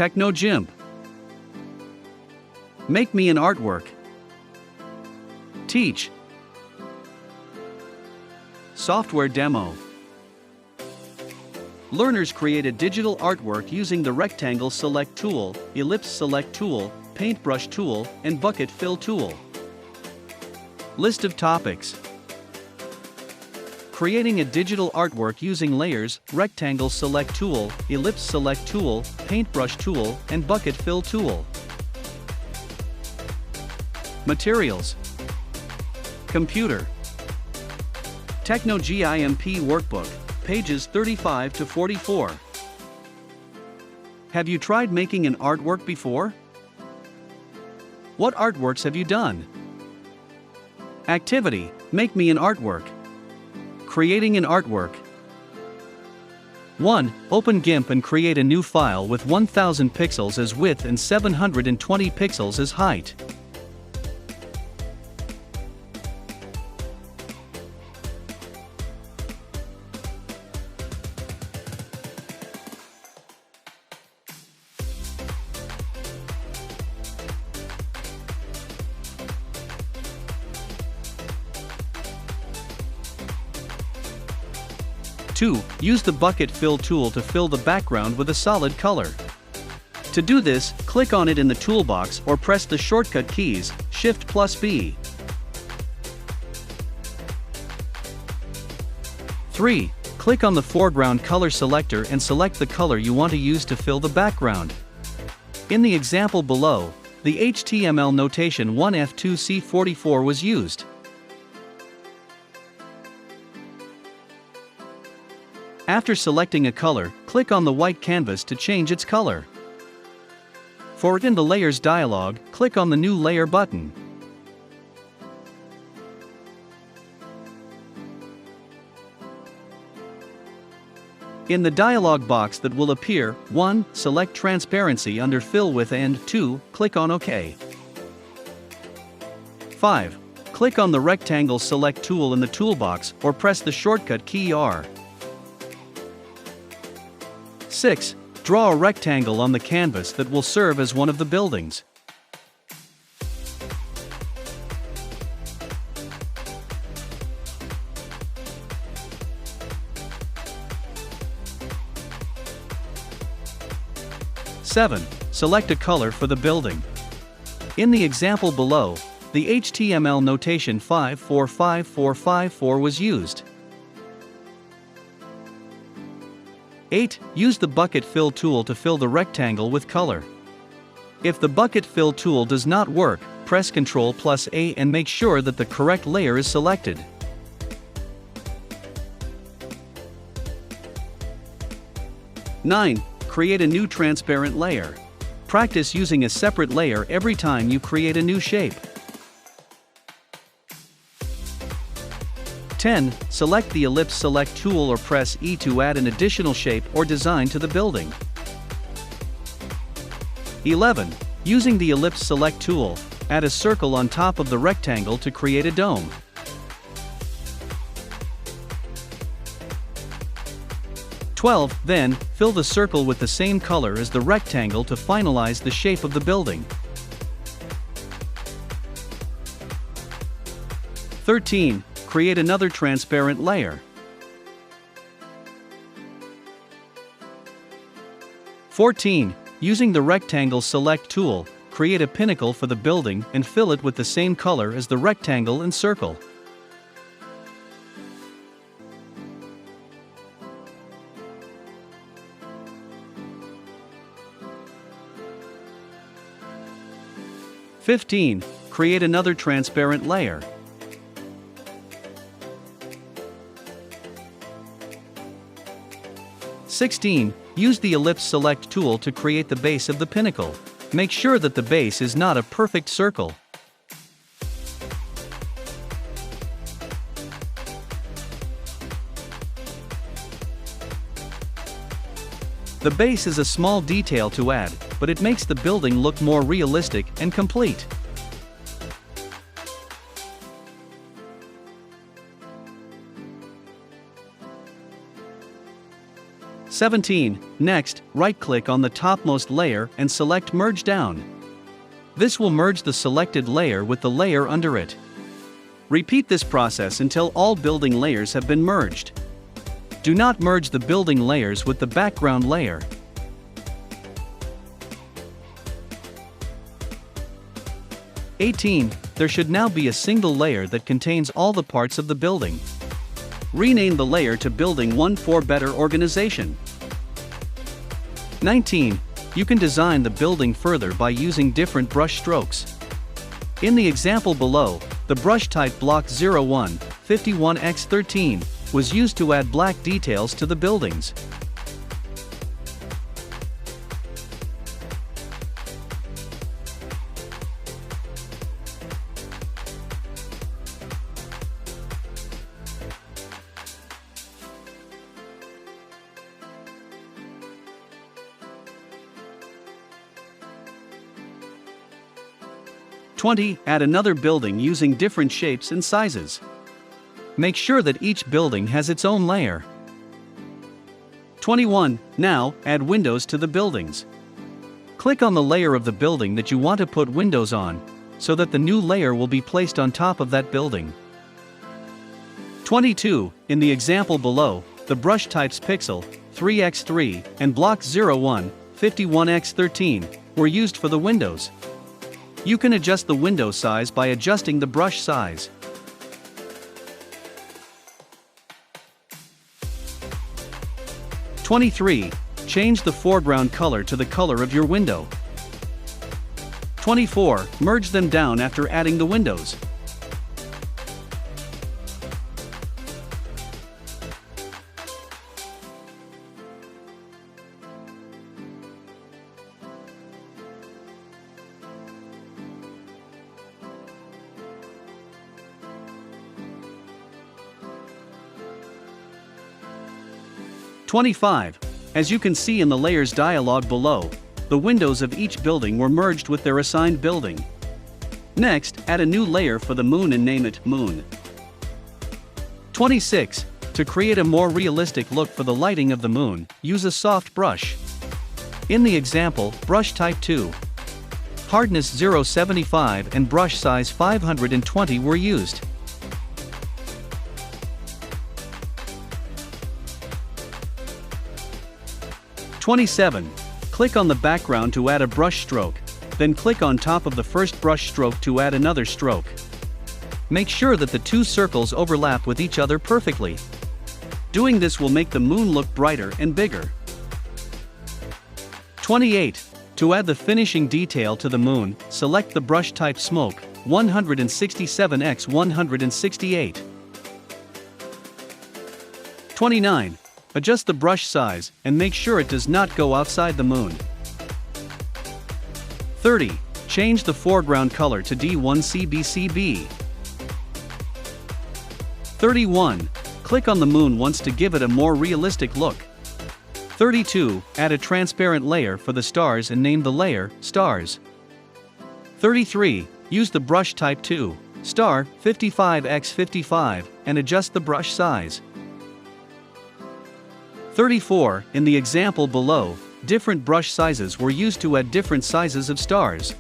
TechnoGimp. Make me an artwork. Teach. Software demo. Learners create a digital artwork using the Rectangle Select tool, Ellipse Select tool, Paintbrush tool, and Bucket Fill tool. List of topics. Creating a digital artwork using layers, Rectangle Select tool, Ellipse Select tool, Paintbrush tool, and Bucket Fill tool. Materials. Computer. TechnoGimp workbook, pages 35 to 44. Have you tried making an artwork before? What artworks have you done? Activity: make me an artwork. Creating an artwork. 1. Open GIMP and create a new file with 1000 pixels as width and 720 pixels as height. 2. Use the Bucket Fill tool to fill the background with a solid color. To do this, click on it in the toolbox or press the shortcut keys, Shift+B. 3. Click on the foreground color selector and select the color you want to use to fill the background. In the example below, the HTML notation 1F2C44 was used. After selecting a color, click on the white canvas to change its color. For it in the Layers dialog, click on the New Layer button. In the dialog box that will appear, 1. Select Transparency under Fill With and 2. Click on OK. 5. Click on the Rectangle Select tool in the toolbox or press the shortcut key R. 6. Draw a rectangle on the canvas that will serve as one of the buildings. Seven. Select a color for the building. In the example below, the HTML notation 545454 was used. 8. Use the Bucket Fill tool to fill the rectangle with color. If the Bucket Fill tool does not work, press Ctrl+A and make sure that the correct layer is selected. 9. Create a new transparent layer. Practice using a separate layer every time you create a new shape. 10. Select the Ellipse Select tool or press E to add an additional shape or design to the building. 11. Using the Ellipse Select tool, add a circle on top of the rectangle to create a dome. 12. Then, fill the circle with the same color as the rectangle to finalize the shape of the building. 13. Create another transparent layer. 14. Using the Rectangle Select tool, create a pinnacle for the building and fill it with the same color as the rectangle and circle. 15. Create another transparent layer. 16. Use the Ellipse Select tool to create the base of the pinnacle. Make sure that the base is not a perfect circle. The base is a small detail to add, but it makes the building look more realistic and complete. 17. Next, right-click on the topmost layer and select Merge Down. This will merge the selected layer with the layer under it. Repeat this process until all building layers have been merged. Do not merge the building layers with the background layer. There should now be a single layer that contains all the parts of the building. Rename the layer to Building 1 for better organization. 19. You can design the building further by using different brush strokes. In the example below, the brush type Block 01, 51x13 was used to add black details to the buildings. Add another building using different shapes and sizes. Make sure that each building has its own layer. 21. Now, add windows to the buildings. Click on the layer of the building that you want to put windows on, so that the new layer will be placed on top of that building. 22. In the example below, the brush types Pixel, 3x3, and Block 01, 51x13, were used for the windows. You can adjust the window size by adjusting the brush size. Change the foreground color to the color of your window. 24. Merge them down after adding the windows. 25. As you can see in the layers dialog below, the windows of each building were merged with their assigned building. Next, add a new layer for the moon and name it Moon. 26. To create a more realistic look for the lighting of the moon, use a soft brush. In the example, brush type 2, hardness 0.75 and brush size 520 were used. 27. Click on the background to add a brush stroke, then click on top of the first brush stroke to add another stroke. Make sure that the two circles overlap with each other perfectly. Doing this will make the moon look brighter and bigger. 28. To add the finishing detail to the moon, select the brush type Smoke, 167x168. 29. Adjust the brush size and make sure it does not go outside the moon. 30. Change the foreground color to D1CBCB. 31. Click on the moon once to give it a more realistic look. 32. Add a transparent layer for the stars and name the layer Stars. 33. Use the brush type 2, Star, 55x55, and adjust the brush size. 34. In the example below, different brush sizes were used to add different sizes of stars.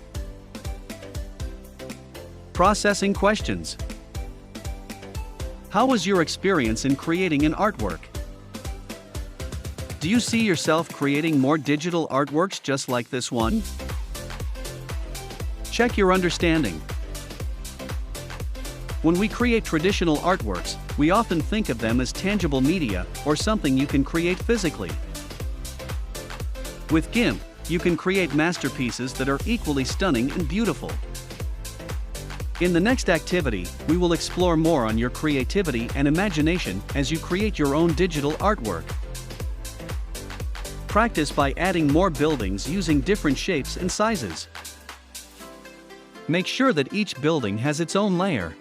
Processing questions. How was your experience in creating an artwork? Do you see yourself creating more digital artworks just like this one? Check your understanding. When we create traditional artworks, we often think of them as tangible media or something you can create physically. With GIMP, you can create masterpieces that are equally stunning and beautiful. In the next activity, we will explore more on your creativity and imagination as you create your own digital artwork. Practice by adding more buildings using different shapes and sizes. Make sure that each building has its own layer.